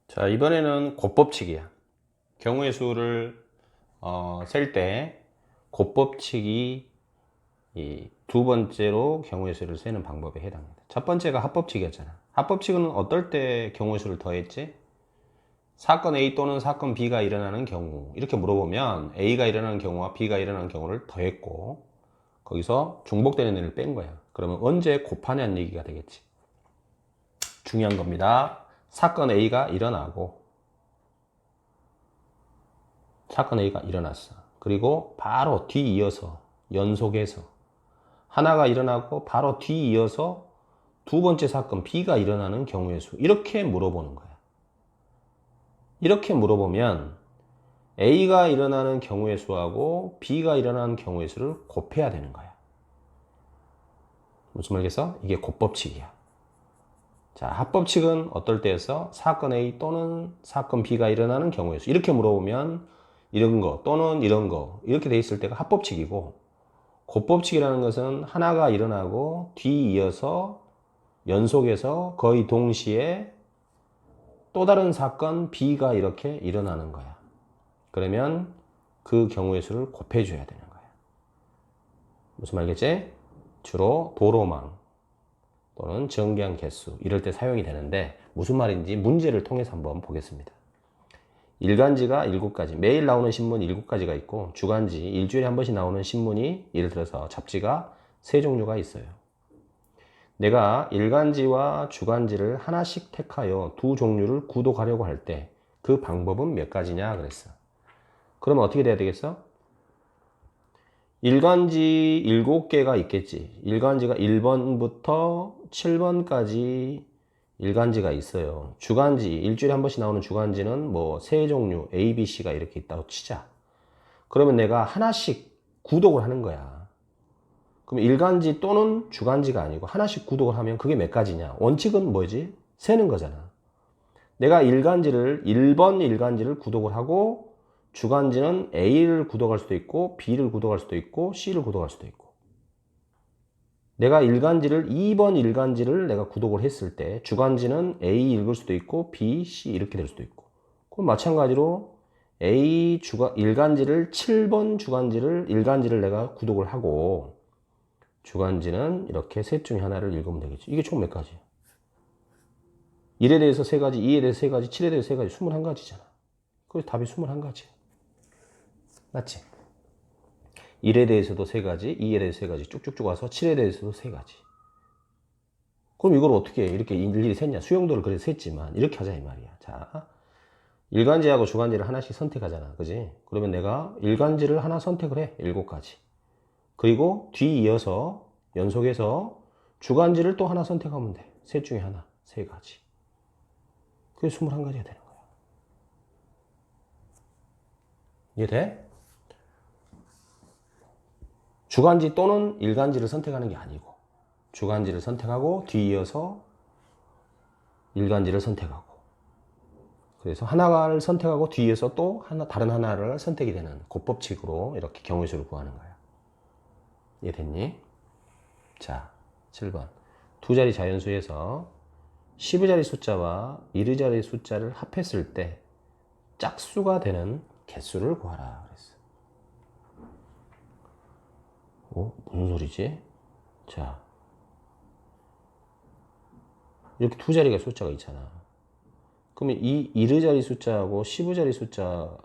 자, 이번에는 곱법칙이야. 경우의 수를 셀 때 곱법칙이 이 두 번째로 경우의 수를 세는 방법에 해당합니다. 첫 번째가 합법칙이었잖아. 합법칙은 어떨 때 경우의 수를 더했지? 사건 A 또는 사건 B가 일어나는 경우, 이렇게 물어보면 A가 일어나는 경우와 B가 일어나는 경우를 더했고 거기서 중복되는 애를 뺀 거야. 그러면 언제 곱하냐는 얘기가 되겠지. 중요한 겁니다. 사건 A가 일어나고 사건 A가 일어났어. 그리고 바로 뒤이어서 연속해서 하나가 일어나고 바로 뒤이어서 두 번째 사건 B가 일어나는 경우의 수, 이렇게 물어보는 거야. 이렇게 물어보면 A가 일어나는 경우의 수하고 B가 일어나는 경우의 수를 곱해야 되는 거야. 무슨 말이겠어? 이게 곱법칙이야. 자, 합법칙은 어떨 때에서 사건 A 또는 사건 B가 일어나는 경우의 수, 이렇게 물어보면 이런 거 또는 이런 거 이렇게 돼 있을 때가 합법칙이고, 곱법칙이라는 것은 하나가 일어나고 뒤이어서 연속해서 거의 동시에 또 다른 사건 B가 이렇게 일어나는 거야. 그러면 그 경우의 수를 곱해줘야 되는 거야. 무슨 말겠지? 주로 도로망 또는 정류장 개수 이럴 때 사용이 되는데, 무슨 말인지 문제를 통해서 한번 보겠습니다. 일간지가 7가지, 매일 나오는 신문 7가지가 있고, 주간지 일주일에 한 번씩 나오는 신문이, 예를 들어서 잡지가 3종류가 있어요. 내가 일간지와 주간지를 하나씩 택하여 두 종류를 구독하려고 할 때 그 방법은 몇 가지냐 그랬어. 그러면 어떻게 돼야 되겠어? 일간지 7개가 있겠지. 일간지가 1번부터 7번까지 일간지가 있어요. 주간지, 일주일에 한 번씩 나오는 주간지는 뭐 3종류 A, B, C가 이렇게 있다고 치자. 그러면 내가 하나씩 구독을 하는 거야. 그럼 일간지 또는 주간지가 아니고 하나씩 구독을 하면 그게 몇 가지냐? 원칙은 뭐지? 세는 거잖아. 내가 일간지를 1번 일간지를 구독을 하고, 주간지는 A를 구독할 수도 있고 B를 구독할 수도 있고 C를 구독할 수도 있고, 내가 일간지를 2번 일간지를 내가 구독을 했을 때 주간지는 A 읽을 수도 있고 B, C 이렇게 될 수도 있고, 그럼 마찬가지로 일간지를 7번 주간지를 일간지를 내가 구독을 하고 주간지는 이렇게 셋 중에 하나를 읽으면 되겠지. 이게 총 몇 가지야? 1에 대해서 3가지, 2에 대해서 3가지, 7에 대해서 3가지, 21가지잖아. 그래서 답이 21가지. 맞지? 1에 대해서도 3가지, 2에 대해서 3가지, 쭉쭉쭉 와서 7에 대해서도 3가지. 그럼 이걸 어떻게 이렇게 일일이 셌냐? 수용도를 그래서 셌지만 이렇게 하자 이 말이야. 자, 일간지하고 주간지를 하나씩 선택하잖아. 그지? 그러면 내가 일간지를 하나 선택을 해. 7가지. 그리고 뒤이어서 연속해서 주간지를 또 하나 선택하면 돼. 셋 중에 하나. 3가지. 그게 21가지가 되는 거야. 이해돼? 주간지 또는 일간지를 선택하는 게 아니고, 주간지를 선택하고 뒤이어서 일간지를 선택하고, 그래서 하나를 선택하고 뒤에서 또 다른 하나를 선택이 되는 곱법칙으로 이렇게 경우의 수를 구하는 거야. 이해됐니? 자, 7번. 두 자리 자연수에서 10의자리 숫자와 1의자리 숫자를 합했을 때 짝수가 되는 개수를 구하라 그랬어. 무슨 소리지? 자, 이렇게 두 자리가 숫자가 있잖아. 그러면 이 1의자리 숫자하고 10의자리 숫자,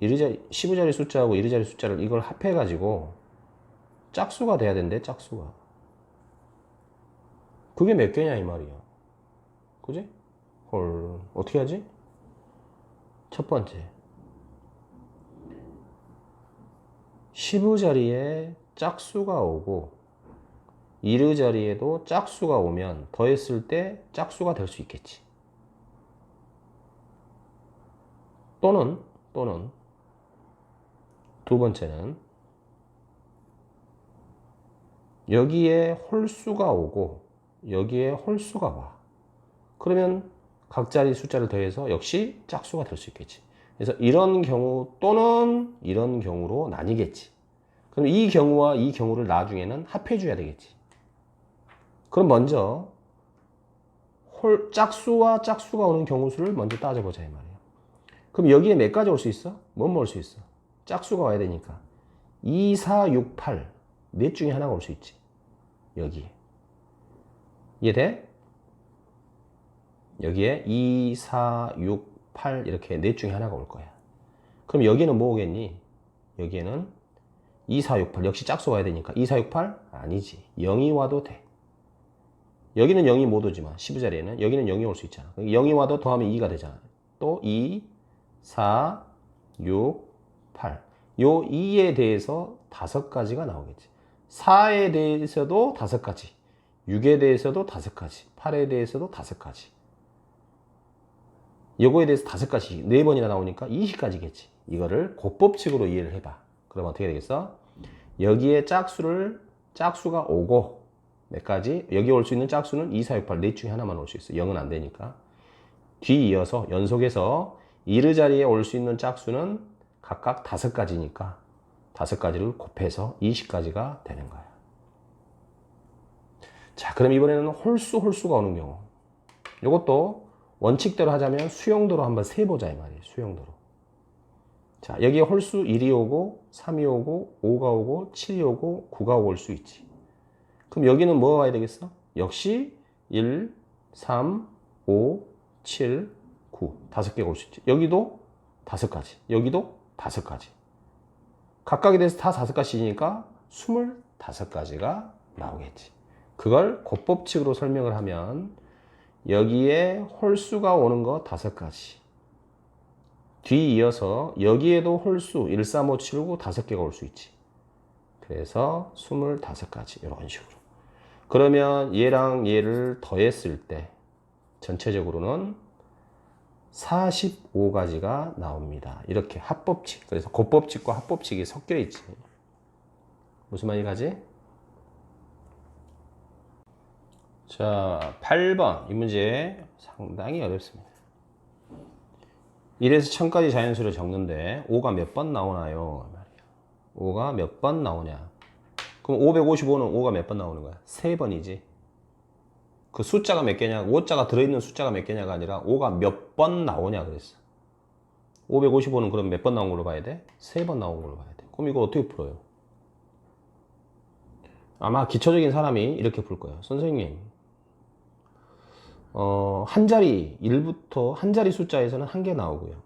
10의자리 숫자하고 1의자리 숫자를 이걸 합해가지고 짝수가 돼야 된대, 짝수가. 그게 몇 개냐, 이 말이야. 그지? 헐, 어떻게 하지? 첫 번째. 10의자리에 짝수가 오고, 1의자리에도 짝수가 오면 더했을 때 짝수가 될 수 있겠지. 또는 두 번째는 여기에 홀수가 오고 여기에 홀수가 와. 그러면 각 자리 숫자를 더해서 역시 짝수가 될 수 있겠지. 그래서 이런 경우 또는 이런 경우로 나뉘겠지. 그럼 이 경우와 이 경우를 나중에는 합해 줘야 되겠지. 그럼 먼저 짝수와 짝수가 오는 경우 수를 먼저 따져보자 이 말이에요. 그럼 여기에 몇 가지 올 수 있어? 뭐 올 수 있어? 짝수가 와야 되니까 2, 4, 6, 8 넷 중에 하나가 올 수 있지. 여기에 이해돼? 여기에 2, 4, 6, 8 이렇게 넷 중에 하나가 올 거야. 그럼 여기는 뭐 오겠니? 여기에는 2, 4, 6, 8 역시 짝수 와야 되니까 2, 4, 6, 8? 아니지. 0이 와도 돼. 여기는 0이 못 오지만 12자리에는 여기는 0이 올 수 있잖아. 0이 와도 더하면 2가 되잖아. 또 2, 4, 6, 8. 요 2에 대해서 5가지가 나오겠지. 4에 대해서도 5가지. 6에 대해서도 5가지. 8에 대해서도 5가지. 요거에 대해서 5가지, 4번이나 나오니까 20가지겠지. 이거를 곱법칙으로 이해를 해봐. 그러면 어떻게 되겠어? 여기에 짝수가 오고, 몇 가지? 여기 올 수 있는 짝수는 2, 4, 6, 8, 넷 중에 하나만 올 수 있어. 0은 안 되니까. 뒤이어서, 연속해서 이르 자리에 올 수 있는 짝수는 각각 5가지니까 5가지를 곱해서 20가지가 되는 거야. 자, 그럼 이번에는 홀수가 오는 경우. 이것도 원칙대로 하자면 수용도로 한번 세보자 이 말이에요. 수용도로. 자, 여기에 홀수 1이 오고 3이 오고 5가 오고 7이 오고 9가 오고 올 수 있지. 그럼 여기는 뭐가 와야 되겠어? 역시 1, 3, 5, 7, 9 5개가 올 수 있지. 여기도 5가지. 여기도 5가지. 각각에 대해서 다 5가지니까 25가지가 나오겠지. 그걸 곱법칙으로 설명을 하면 여기에 홀수가 오는 거 5가지. 뒤이어서 여기에도 홀수 1, 3, 5, 7, 9 5개가 올 수 있지. 그래서 25가지 이런 식으로. 그러면 얘랑 얘를 더했을 때 전체적으로는 45가지가 나옵니다. 이렇게 합법칙. 그래서 곱법칙과 합법칙이 섞여 있지. 무슨 말이 가지? 자, 8번. 이 문제 상당히 어렵습니다. 1에서 1000까지 자연수를 적는데 5가 몇 번 나오나요? 5가 몇 번 나오냐? 그럼 555는 5가 몇 번 나오는 거야? 3번이지. 그 숫자가 몇 개냐? 5자가 들어있는 숫자가 몇 개냐가 아니라 5가 몇 번 나오냐 그랬어. 555는 그럼 몇 번 나온 걸로 봐야 돼? 3번 나온 걸로 봐야 돼. 그럼 이거 어떻게 풀어요? 아마 기초적인 사람이 이렇게 풀 거예요. 선생님, 한 자리 1부터 한 자리 숫자에서는 1개 나오고요.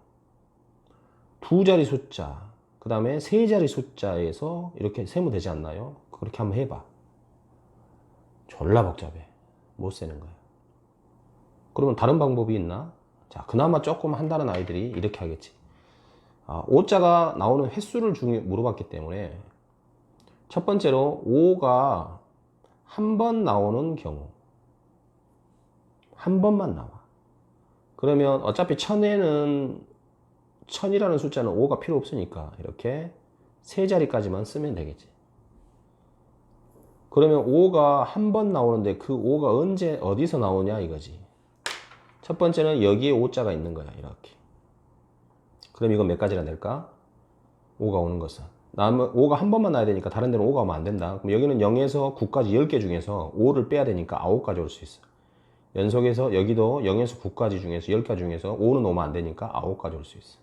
2자리 숫자, 그 다음에 3자리 숫자에서 이렇게 세면 되지 않나요? 그렇게 한번 해봐. 졸라 복잡해. 못 세는 거야. 그러면 다른 방법이 있나? 자, 그나마 조금 한다는 아이들이 이렇게 하겠지. 5자가 나오는 횟수를 물어봤기 때문에 첫 번째로 5가 한 번 나오는 경우, 한 번만 나와. 그러면 어차피 1000이라는 숫자는 5가 필요 없으니까 이렇게 3자리까지만 쓰면 되겠지. 그러면 5가 한 번 나오는데 그 5가 언제 어디서 나오냐 이거지. 첫 번째는 여기에 5자가 있는 거야. 이렇게. 그럼 이건 몇 가지나 될까? 5가 오는 것은. 5가 한 번만 나야 되니까 다른 데는 5가 오면 안 된다. 그럼 여기는 0에서 9까지 10개 중에서 5를 빼야 되니까 9가지 올 수 있어. 연속해서 여기도 0에서 9까지 중에서 10가지 중에서 5는 오면 안 되니까 9가지 올 수 있어.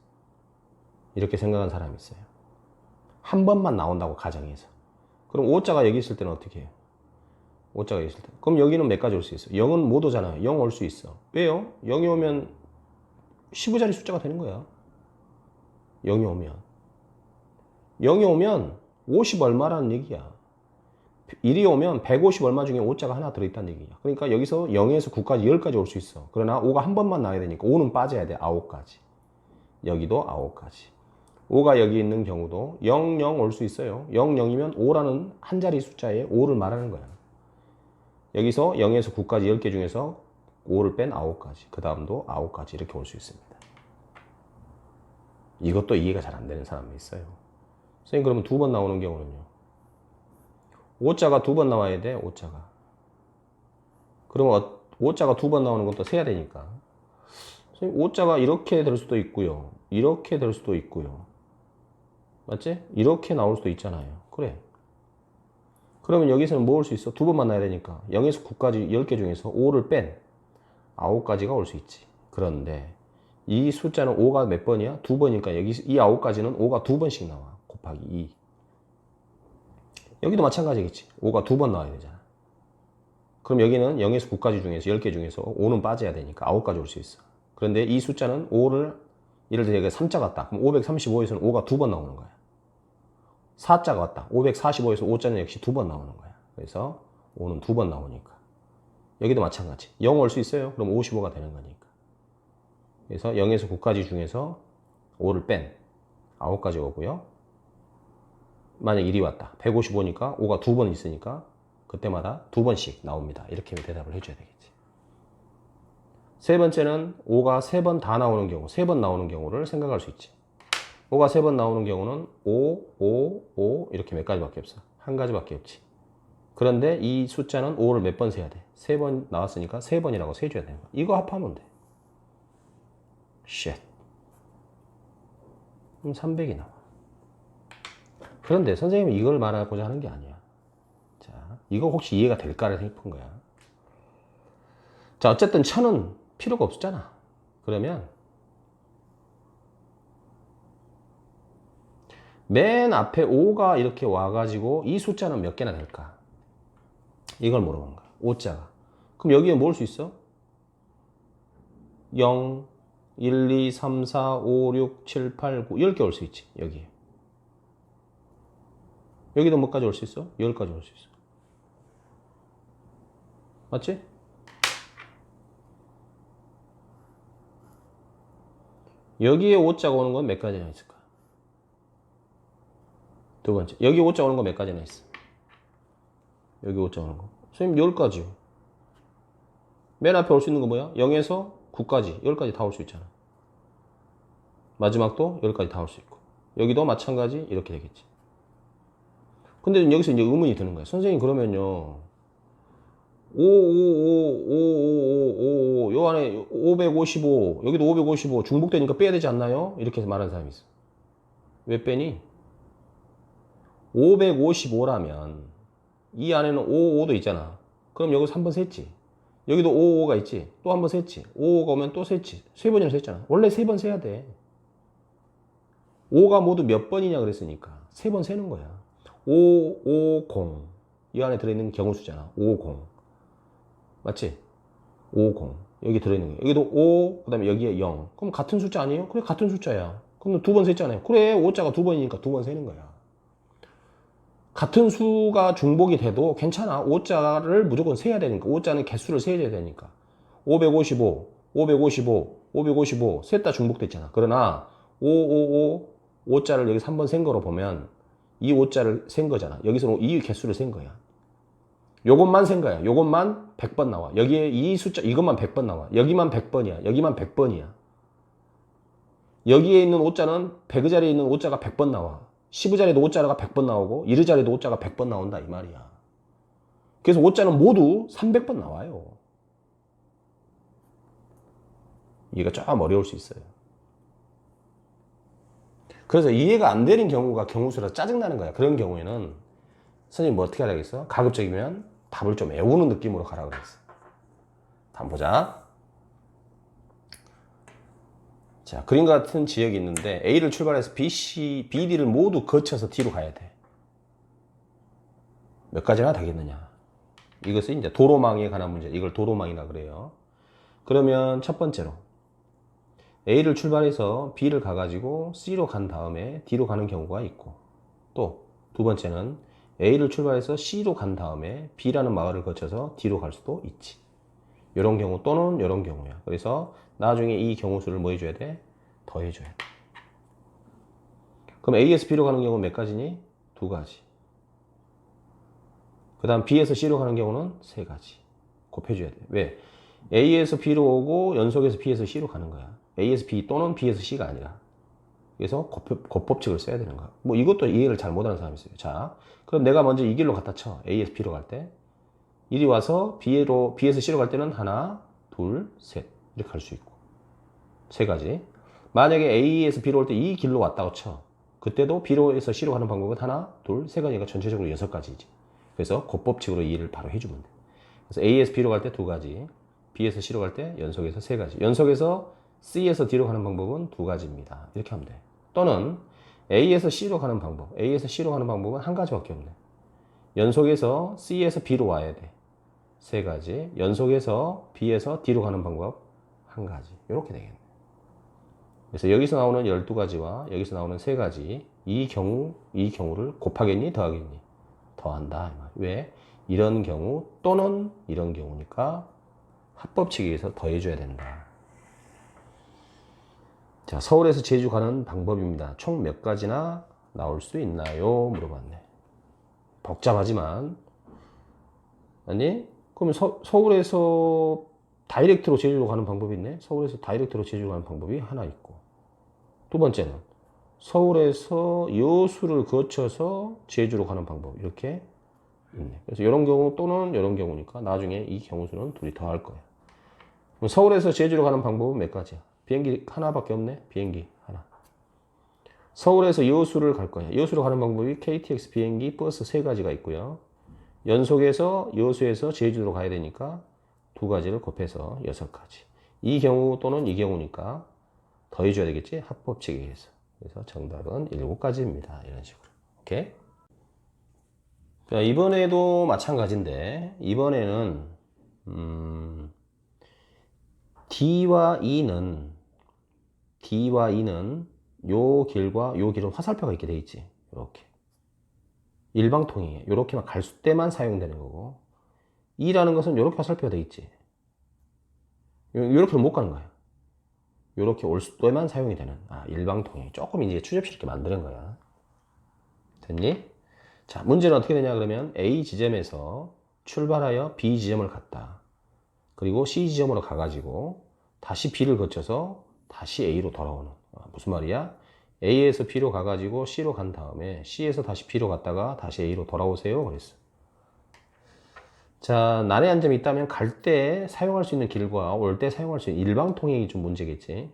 이렇게 생각한 사람이 있어요. 한 번만 나온다고 가정해서. 그럼 5자가 여기 있을 때는 어떻게 해요? 5자가 여기 있을 때. 그럼 여기는 몇 가지 올 수 있어? 0은 못 오잖아요. 0 올 수 있어. 왜요? 0이 오면 15자리 숫자가 되는 거야. 0이 오면. 0이 오면 50 얼마라는 얘기야. 1이 오면 150 얼마 중에 5자가 하나 들어있다는 얘기야. 그러니까 여기서 0에서 9까지 10까지 올 수 있어. 그러나 5가 한 번만 나와야 되니까 5는 빠져야 돼. 9가지. 여기도 9가지. 5가 여기 있는 경우도 0, 0 올 수 있어요. 0, 0이면 5라는 한 자리 숫자에 5를 말하는 거야. 여기서 0에서 9까지 10개 중에서 5를 뺀 9가지. 그 다음도 9가지 이렇게 올 수 있습니다. 이것도 이해가 잘 안 되는 사람이 있어요. 선생님, 그러면 2번 나오는 경우는요? 5자가 2번 나와야 돼. 5자가. 그러면 5자가 2번 나오는 것도 세야 되니까. 선생님, 5자가 이렇게 될 수도 있고요. 이렇게 될 수도 있고요. 맞지? 이렇게 나올 수도 있잖아요. 그래. 그러면 여기서는 뭐 올 수 있어? 2번 만나야 되니까 0에서 9까지 10개 중에서 5를 뺀 9가지가 올 수 있지. 그런데 이 숫자는 5가 몇 번이야? 2번이니까 여기 이 9가지는 5가 2번씩 나와. 곱하기 2. 여기도 마찬가지겠지. 5가 2번 나와야 되잖아. 그럼 여기는 0에서 9까지 중에서 10개 중에서 5는 빠져야 되니까 9까지 올 수 있어. 그런데 이 숫자는 5를 예를 들어 여기가 3자가 왔다. 그럼 535에서는 5가 2번 나오는 거야. 4자가 왔다. 545에서 5자는 역시 2번 나오는 거야. 그래서 5는 2번 나오니까. 여기도 마찬가지. 0 올 수 있어요. 그럼 55가 되는 거니까. 그래서 0에서 9까지 중에서 5를 뺀 9까지 오고요. 만약 1이 왔다. 155니까 5가 2번 있으니까 그때마다 2번씩 나옵니다. 이렇게 대답을 해줘야 되겠지. 세 번째는 5가 3번 다 나오는 경우, 3번 나오는 경우를 생각할 수 있지. 5가 3번 나오는 경우는 5, 5, 5 이렇게 몇 가지밖에 없어. 한 가지밖에 없지. 그런데 이 숫자는 5를 몇 번 세야 돼? 3번 나왔으니까 3번이라고 세줘야 되는 거야. 이거 합하면 돼. shit. 그럼 300이 나와. 그런데 선생님은 이걸 말하고자 하는 게 아니야. 자, 이거 혹시 이해가 될까를 싶은 거야. 자, 어쨌든 1000은 필요가 없었잖아. 그러면 맨 앞에 5가 이렇게 와가지고 이 숫자는 몇 개나 될까? 이걸 물어본 거야. 5자가. 그럼 여기에 뭘 수 있어? 0, 1, 2, 3, 4, 5, 6, 7, 8, 9, 10개 올 수 있지. 여기에. 여기도 뭐까지 올 수 있어? 10까지 올 수 있어. 맞지? 여기에 5자가 오는 건 몇 가지나 있을까? 두 번째. 여기 5자 오는 거 몇 가지나 있어? 여기 5자 오는 거. 선생님 10가지요. 맨 앞에 올 수 있는 거 뭐야? 0에서 9까지. 10까지 다 올 수 있잖아. 마지막도 10까지 다 올 수 있고. 여기도 마찬가지 이렇게 되겠지. 근데 여기서 이제 의문이 드는 거야. 선생님 그러면요. 5, 5, 5, 5, 5, 5, 5, 요 안에 555, 여기도 555 중복되니까 빼야 되지 않나요? 이렇게 말하는 사람이 있어. 왜 빼니? 555라면 이 안에는 555도 있잖아. 그럼 여기서 한 번 셌지. 여기도 555가 있지. 또 한 번 셌지. 555가 오면 또 셌지. 세 번이나 셌잖아. 원래 세 번 세야 돼. 5가 모두 몇 번이냐 그랬으니까 세 번 세는 거야. 550. 이 안에 들어있는 경우수잖아. 50. 맞지? 50. 여기 들어있는 거야. 여기도 5, 그 다음에 여기에 0. 그럼 같은 숫자 아니에요? 그래, 같은 숫자야. 그럼 두 번 셌잖아요. 그래, 5자가 두 번이니까 두 번 세는 거야. 같은 수가 중복이 돼도 괜찮아. 5자를 무조건 세야 되니까. 5자는 개수를 세야 되니까. 555, 555, 555, 셋 다 중복됐잖아. 그러나 555, 5자를 여기서 한 번 센 거로 보면 이 5자를 센 거잖아. 여기서는 이 개수를 센 거야. 요것만 센 거야. 요것만 100번 나와. 여기에 이 숫자, 이것만 100번 나와. 여기만 100번이야. 여기만 100번이야. 여기에 있는 5자는 100의 자리에 있는 5자가 100번 나와. 10의 자리에도 5자가 100번 나오고 1의 자리에도 5자가 100번 나온다 이 말이야. 그래서 5자는 모두 300번 나와요. 이해가 좀 어려울 수 있어요. 그래서 이해가 안 되는 경우가 경우수라 짜증나는 거야. 그런 경우에는 선생님 뭐 어떻게 하라겠어? 가급적이면 답을 좀 외우는 느낌으로 가라 그랬어. 한번 보자. 자, 그림과 같은 지역이 있는데 A를 출발해서 B, C, B, D를 모두 거쳐서 D로 가야 돼. 몇 가지나 되겠느냐. 이것은 이제 도로망에 관한 문제. 이걸 도로망이라 그래요. 그러면 첫 번째로 A를 출발해서 B를 가가지고 C로 간 다음에 D로 가는 경우가 있고, 또 두 번째는 A를 출발해서 C로 간 다음에 B라는 마을을 거쳐서 D로 갈 수도 있지. 이런 경우 또는 이런 경우야. 그래서 나중에 이 경우수를 뭐 해줘야 돼? 더해줘야 돼. 그럼 A에서 B로 가는 경우는 몇 가지니? 두 가지. 그 다음 B에서 C로 가는 경우는 세 가지. 곱해줘야 돼. 왜? A에서 B로 오고 연속해서 B에서 C로 가는 거야. A에서 B 또는 B에서 C가 아니라. 그래서 곱법칙을 써야 되는 거야. 뭐 이것도 이해를 잘 못하는 사람이 있어요. 자, 그럼 내가 먼저 이 길로 갖다 쳐. A에서 B로 갈 때. 이리 와서 B에서 C로 갈 때는 하나, 둘, 셋. 이렇게 갈 수 있고. 세 가지. 만약에 A에서 B로 올 때 이 길로 왔다고 쳐. 그때도 B로에서 C로 가는 방법은 하나, 둘, 세 가지가 전체적으로 6가지지. 그래서 곱법칙으로 이해를 바로 해주면 돼. 그래서 A에서 B로 갈 때 두 가지. B에서 C로 갈 때 연속에서 3가지. 연속에서 C에서 D로 가는 방법은 2가지입니다. 이렇게 하면 돼. 또는 A에서 C로 가는 방법. A에서 C로 가는 방법은 한 가지밖에 없네. 연속에서 C에서 B로 와야 돼. 3가지. 연속해서 B에서 D로 가는 방법 한 가지. 이렇게 되겠네. 그래서 여기서 나오는 12가지와 여기서 나오는 3가지. 이 경우를 곱하겠니? 더하겠니? 더한다. 왜? 이런 경우 또는 이런 경우니까 합법칙에 의해서 더해줘야 된다. 자, 서울에서 제주 가는 방법입니다. 총 몇 가지나 나올 수 있나요? 물어봤네. 복잡하지만 아니 그러면 서울에서 다이렉트로 제주로 가는 방법이 있네. 서울에서 다이렉트로 제주로 가는 방법이 하나 있고, 두 번째는 서울에서 여수를 거쳐서 제주로 가는 방법 이렇게 있네. 그래서 이런 경우 또는 이런 경우니까 나중에 이 경우수는 둘이 더할 거야. 그럼 서울에서 제주로 가는 방법은 몇 가지야? 비행기 하나밖에 없네. 비행기 하나. 서울에서 여수를 갈 거야. 여수로 가는 방법이 KTX 비행기 버스 3가지가 있고요. 연속해서 여수에서 제주도로 가야 되니까 2가지를 곱해서 6가지. 이 경우 또는 이 경우니까 더해줘야 되겠지? 합법칙에 의해서. 그래서 정답은 7가지입니다. 이런 식으로. 오케이? 자, 이번에도 마찬가지인데, 이번에는, D와 E는 요 길과 요 길은 화살표가 있게 돼 있지. 이렇게. 일방통행이에요. 요렇게만 갈 때만 사용되는 거고, E라는 것은 요렇게 화살표가 돼 있지. 요렇게는 못 가는 거야. 요렇게 올 때만 사용이 되는, 일방통행. 조금 이제 추접스럽게 만드는 거야. 됐니? 자, 문제는 어떻게 되냐 그러면 A 지점에서 출발하여 B 지점을 갔다. 그리고 C 지점으로 가가지고 다시 B를 거쳐서 다시 A로 돌아오는. 무슨 말이야? A에서 B로 가가지고 C로 간 다음에 C에서 다시 B로 갔다가 다시 A로 돌아오세요. 그랬어. 자, 난해한 점이 있다면 갈 때 사용할 수 있는 길과 올 때 사용할 수 있는 일방통행이 좀 문제겠지.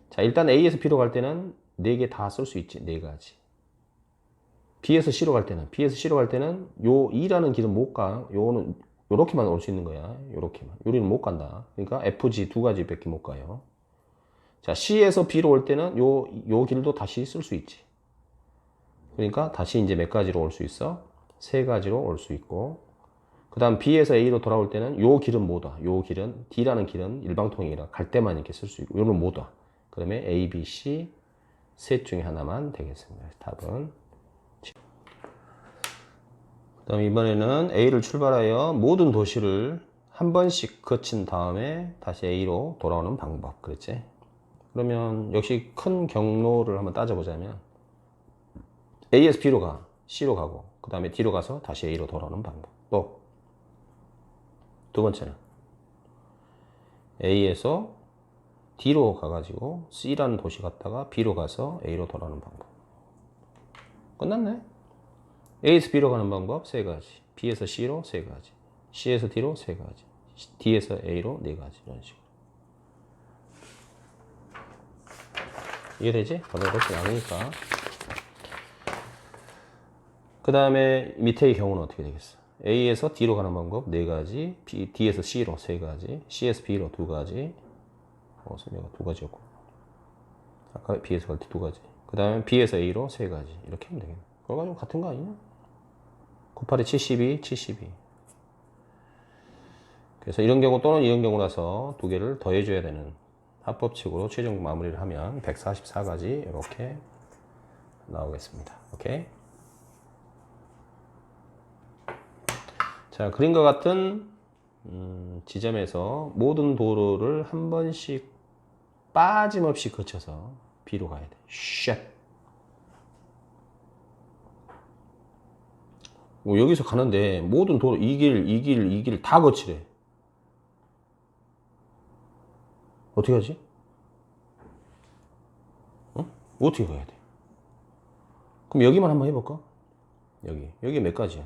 자, 일단 A에서 B로 갈 때는 4개 다 쓸 수 있지. 4가지. B에서 C로 갈 때는 요 E라는 길은 못 가. 요거는 요렇게만 올 수 있는 거야. 요렇게만. 요리는 못 간다. 그러니까 FG 2가지밖에 못 가요. 자, C에서 B로 올 때는 요 길도 다시 쓸 수 있지. 그러니까 다시 이제 몇 가지로 올 수 있어? 3가지로 올 수 있고, 그 다음 B에서 A로 돌아올 때는 요 길은 못 와. 요 길은, D라는 길은 일방통행이라 갈 때만 이렇게 쓸 수 있고, 요는 못 와. 그러면 A, B, C 셋 중에 하나만 되겠습니다. 답은. 그 다음 이번에는 A를 출발하여 모든 도시를 한 번씩 거친 다음에 다시 A로 돌아오는 방법. 그랬지? 그러면 역시 큰 경로를 한번 따져보자면 A에서 B로 가, C로 가고, 그 다음에 D로 가서 다시 A로 돌아오는 방법. 또 두 번째는 A에서 D로 가가지고 C라는 도시 갔다가 B로 가서 A로 돌아오는 방법. 끝났네. A에서 B로 가는 방법 3가지, B에서 C로 3가지, C에서 D로 3가지, D에서 A로 4가지. 이런 식으로. 이해되지? 번호가 그렇게 나누니까. 그 다음에 밑에의 경우는 어떻게 되겠어? A에서 D로 가는 방법 4가지, D에서 C로 3가지, C에서 B로 2가지, 설명가 2가지였고, 아까 B에서 갈 때 2가지, 그 다음에 B에서 A로 3가지. 이렇게 하면 되겠네. 그거 가지고 같은 거 아니냐? 9, 8에 72, 72. 그래서 이런 경우 또는 이런 경우라서 2개를 더해줘야 되는 합법칙으로 최종 마무리를 하면 144가지 이렇게 나오겠습니다. 오케이? 자, 그림과 같은 지점에서 모든 도로를 한 번씩 빠짐없이 거쳐서 B로 가야 돼. 쉣. 여기서 가는데 모든 도로 이 길 다 거치래. 어떻게 하지? 어떻게 가야 돼? 그럼 여기만 한번 해볼까? 여기 몇 가지야?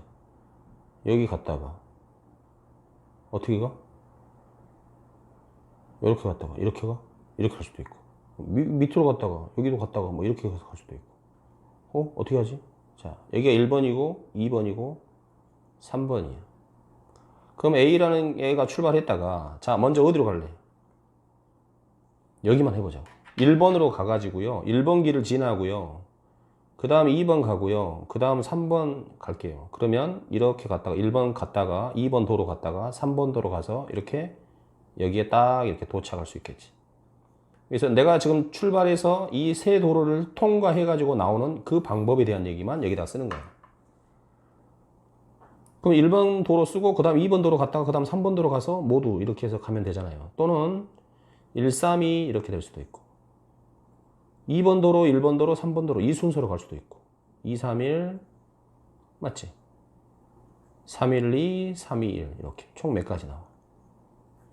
여기 갔다가 어떻게 가? 이렇게 갔다가 이렇게 가? 이렇게 갈 수도 있고, 밑으로 갔다가 여기도 갔다가 뭐 이렇게 가서 갈 수도 있고. 어떻게 하지? 자, 여기가 1번이고 2번이고 3번이야. 그럼 A라는 애가 출발했다가, 자, 먼저 어디로 갈래? 여기만 해보자고. 1번으로 가가지고요. 1번 길을 지나고요. 그 다음 2번 가고요. 그 다음 3번 갈게요. 그러면 이렇게 갔다가 1번 갔다가 2번 도로 갔다가 3번 도로 가서 이렇게 여기에 딱 이렇게 도착할 수 있겠지. 그래서 내가 지금 출발해서 이 세 도로를 통과해가지고 나오는 그 방법에 대한 얘기만 여기다 쓰는 거예요. 그럼 1번 도로 쓰고 그 다음 2번 도로 갔다가 그 다음 3번 도로 가서 모두 이렇게 해서 가면 되잖아요. 또는 1, 3, 2 이렇게 될 수도 있고 2번 도로, 1번 도로, 3번 도로 이 순서로 갈 수도 있고 2, 3, 1 맞지? 3, 1, 2, 3, 2, 1 이렇게 총 몇 가지 나와?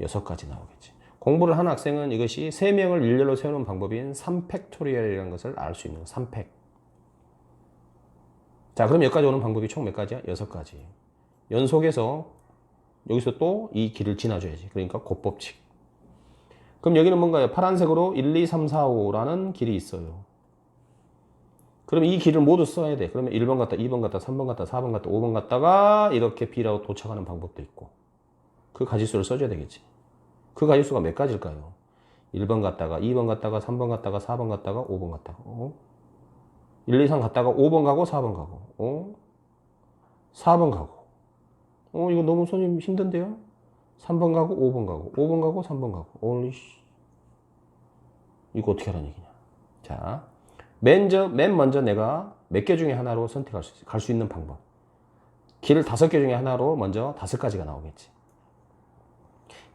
6가지 나오겠지. 공부를 한 학생은 이것이 3명을 일렬로 세우는 방법인 3팩토리얼이라는 것을 알 수 있는 거. 3팩. 자, 그럼 여기까지 오는 방법이 총 몇 가지야? 6가지. 연속해서 여기서 또 이 길을 지나줘야지. 그러니까 곱법칙. 그럼 여기는 뭔가요? 파란색으로 1, 2, 3, 4, 5라는 길이 있어요. 그럼 이 길을 모두 써야 돼. 그러면 1번 갔다, 2번 갔다, 3번 갔다, 4번 갔다, 5번 갔다가 이렇게 B라고 도착하는 방법도 있고 그 가지수를 써줘야 되겠지. 그 가지수가 몇 가지일까요? 1번 갔다가 2번 갔다가 3번 갔다가 4번 갔다가 5번 갔다가 1, 2, 3 갔다가 5번 가고 4번 가고 4번 가고 이거 너무 손님 힘든데요? 3번 가고 5번 가고 5번 가고 3번 가고 이거 어떻게 하라는 얘기냐. 자, 맨 먼저 내가 몇 개 중에 하나로 선택할 수 있어. 갈 수 있는 방법. 길을 5개 중에 하나로 먼저 5가지가 나오겠지.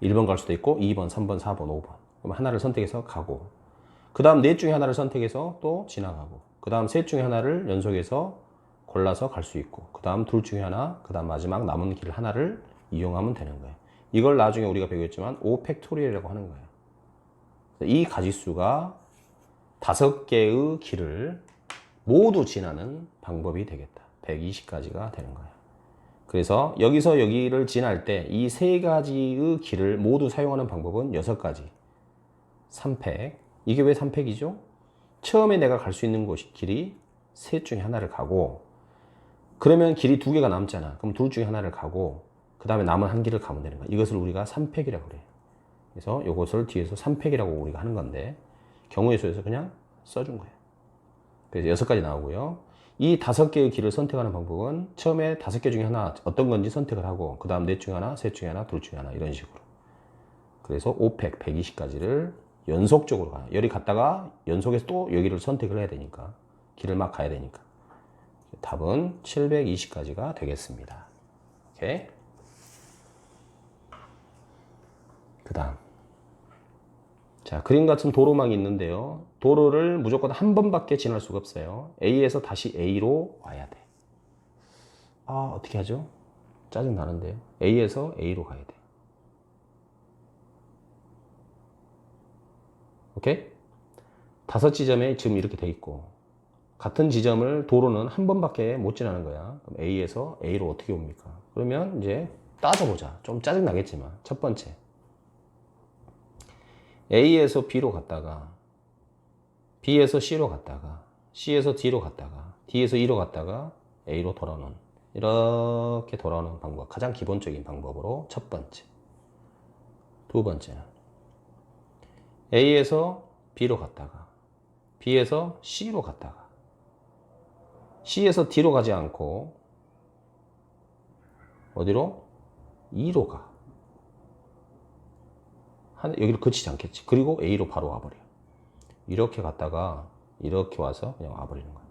1번 갈 수도 있고 2번, 3번, 4번, 5번. 그럼 하나를 선택해서 가고 그 다음 넷 중에 하나를 선택해서 또 지나가고 그 다음 셋 중에 하나를 연속해서 골라서 갈 수 있고 그 다음 둘 중에 하나 그 다음 마지막 남은 길 하나를 이용하면 되는 거예요. 이걸 나중에 우리가 배우겠지만 5팩토리얼이라고 하는 거예요. 이 가지수가 5개의 길을 모두 지나는 방법이 되겠다. 120가지가 되는 거예요. 그래서 여기서 여기를 지날 때 이 3가지의 길을 모두 사용하는 방법은 6가지. 3팩. 이게 왜 3팩이죠? 처음에 내가 갈 수 있는 곳이 길이 셋 중에 하나를 가고 그러면 길이 2개가 남잖아. 그럼 둘 중에 하나를 가고 그 다음에 남은 한 길을 가면 되는 거야. 이것을 우리가 3팩이라고 그래요. 그래서 이것을 뒤에서 3팩이라고 우리가 하는 건데 경우의 수에서 그냥 써준 거예요. 그래서 6가지 나오고요. 이 5개의 길을 선택하는 방법은 처음에 5개 중에 하나 어떤 건지 선택을 하고 그 다음 넷 중에 하나, 셋 중에 하나, 둘 중에 하나 이런 식으로. 그래서 5팩, 120가지를 연속적으로 가요. 여기 갔다가 연속해서 또 여기를 선택을 해야 되니까 길을 막 가야 되니까 답은 720가지가 되겠습니다. 오케이. 그 다음 자, 그림 같은 도로망이 있는데요. 도로를 무조건 한 번밖에 지날 수가 없어요. A에서 다시 A로 와야 돼. 아, 어떻게 하죠? 짜증 나는데요. A에서 A로 가야 돼. 오케이? 5지점에 지금 이렇게 돼 있고 같은 지점을 도로는 한 번밖에 못 지나는 거야. 그럼 A에서 A로 어떻게 옵니까? 그러면 이제 따져보자. 좀 짜증 나겠지만 첫 번째 A에서 B로 갔다가 B에서 C로 갔다가 C에서 D로 갔다가 D에서 E로 갔다가 A로 돌아오는 이렇게 돌아오는 방법 가장 기본적인 방법으로 첫 번째. 두 번째는 A에서 B로 갔다가 B에서 C로 갔다가 C에서 D로 가지 않고 어디로? E로 가. 여기를 거치지 않겠지. 그리고 A로 바로 와버려. 이렇게 갔다가 이렇게 와서 그냥 와버리는 거야.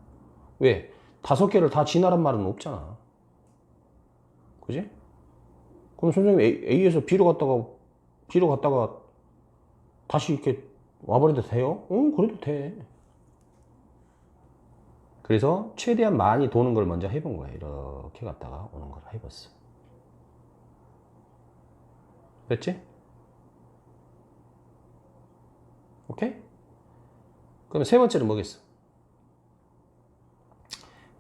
왜? 5개를 다 지나란 말은 없잖아. 그지? 그럼 선생님 A에서 B로 갔다가 다시 이렇게 와버려도 돼요? 응, 그래도 돼. 그래서 최대한 많이 도는 걸 먼저 해본 거야. 이렇게 갔다가 오는 걸 해봤어. 됐지? 오케이? 그러면 세 번째는 뭐겠어?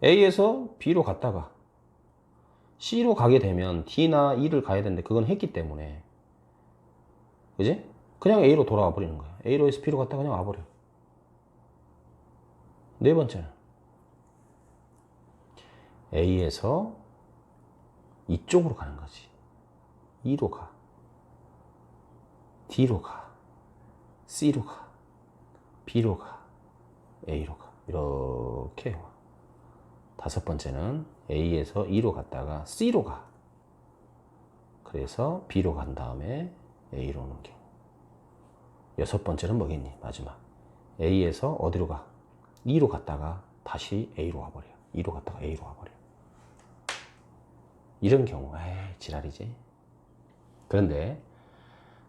A에서 B로 갔다가 C로 가게 되면 D나 E를 가야 되는데 그건 했기 때문에 그지? 그냥 A로 돌아와 버리는 거야. A로 해서 B로 갔다가 그냥 와버려. 네 번째는 A에서 이쪽으로 가는 거지. E로 가. D로 가. C로 가. B로 가. A로 가. 이렇게 와. 다섯 번째는 A에서 E로 갔다가 C로 가. 그래서 B로 간 다음에 A로 오는 경우. 여섯 번째는 뭐겠니? 마지막. A에서 어디로 가? E로 갔다가 다시 A로 와버려. E로 갔다가 A로 와버려. 이런 경우, 에이, 지랄이지. 그런데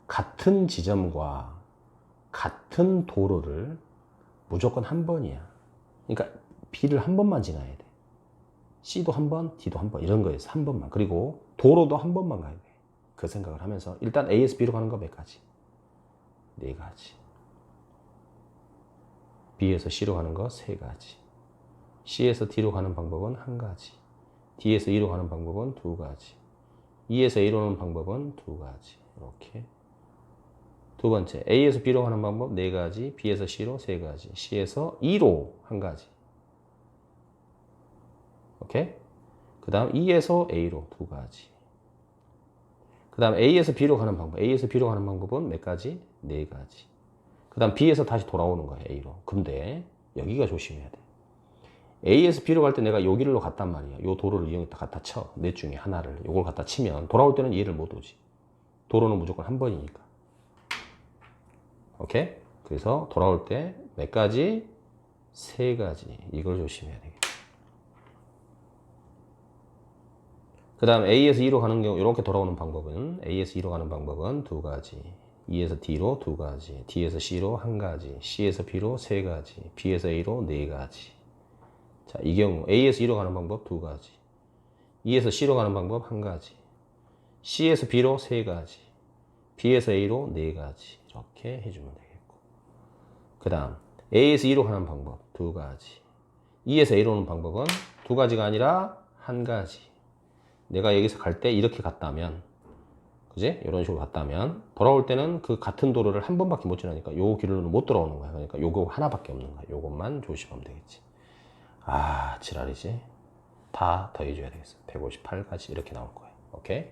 같은 지점과 같은 도로를 무조건 한 번이야. 그러니까 B를 한 번만 지나야 돼. C도 한 번, D도 한 번, 이런 거에서 한 번만. 그리고 도로도 한 번만 가야 돼. 그 생각을 하면서 일단 A에서 B로 가는 거 몇 가지? 네 가지. B에서 C로 가는 거 세 가지. C에서 D로 가는 방법은 한 가지. D에서 E로 가는 방법은 두 가지. E에서 A로 오는 방법은 두 가지. 이렇게. 두 번째, A에서 B로 가는 방법 네 가지. B에서 C로 세 가지. C에서 E로 한 가지. 오케이? 그 다음 E에서 A로 두 가지. 그 다음 A에서 B로 가는 방법. A에서 B로 가는 방법은 몇 가지? 네 가지. 그 다음 B에서 다시 돌아오는 거야, A로. 근데 여기가 조심해야 돼. A에서 B로 갈 때 내가 요 길로 갔단 말이야. 요 도로를 이용했다 갖다 쳐. 넷 중에 하나를. 요걸 갖다 치면 돌아올 때는 얘를 못 오지. 도로는 무조건 한 번이니까. 오케이? 그래서 돌아올 때 몇 가지? 세 가지. 이걸 조심해야 되겠다. 그 다음 A에서 E로 가는 경우 이렇게 돌아오는 방법은 A에서 E로 가는 방법은 두 가지. E에서 D로 두 가지. D에서 C로 한 가지. C에서 B로 세 가지. B에서 A로 네 가지. 자, 이 경우 A에서 E로 가는 방법 두 가지. E에서 C로 가는 방법 한 가지. C에서 B로 세 가지. B에서 A로 네 가지. 이렇게 해주면 되겠고. 그 다음 A에서 E로 가는 방법 두 가지. E에서 A로 오는 방법은 두 가지가 아니라 한 가지. 내가 여기서 갈 때 이렇게 갔다면, 그지? 이런 식으로 갔다면 돌아올 때는 그 같은 도로를 한 번밖에 못 지나니까 요 길로는 못 돌아오는 거야. 그러니까 요거 하나밖에 없는 거야. 요것만 조심하면 되겠지. 아, 지랄이지. 다 더해줘야 되겠어. 158가지 이렇게 나올 거예요. 오케이?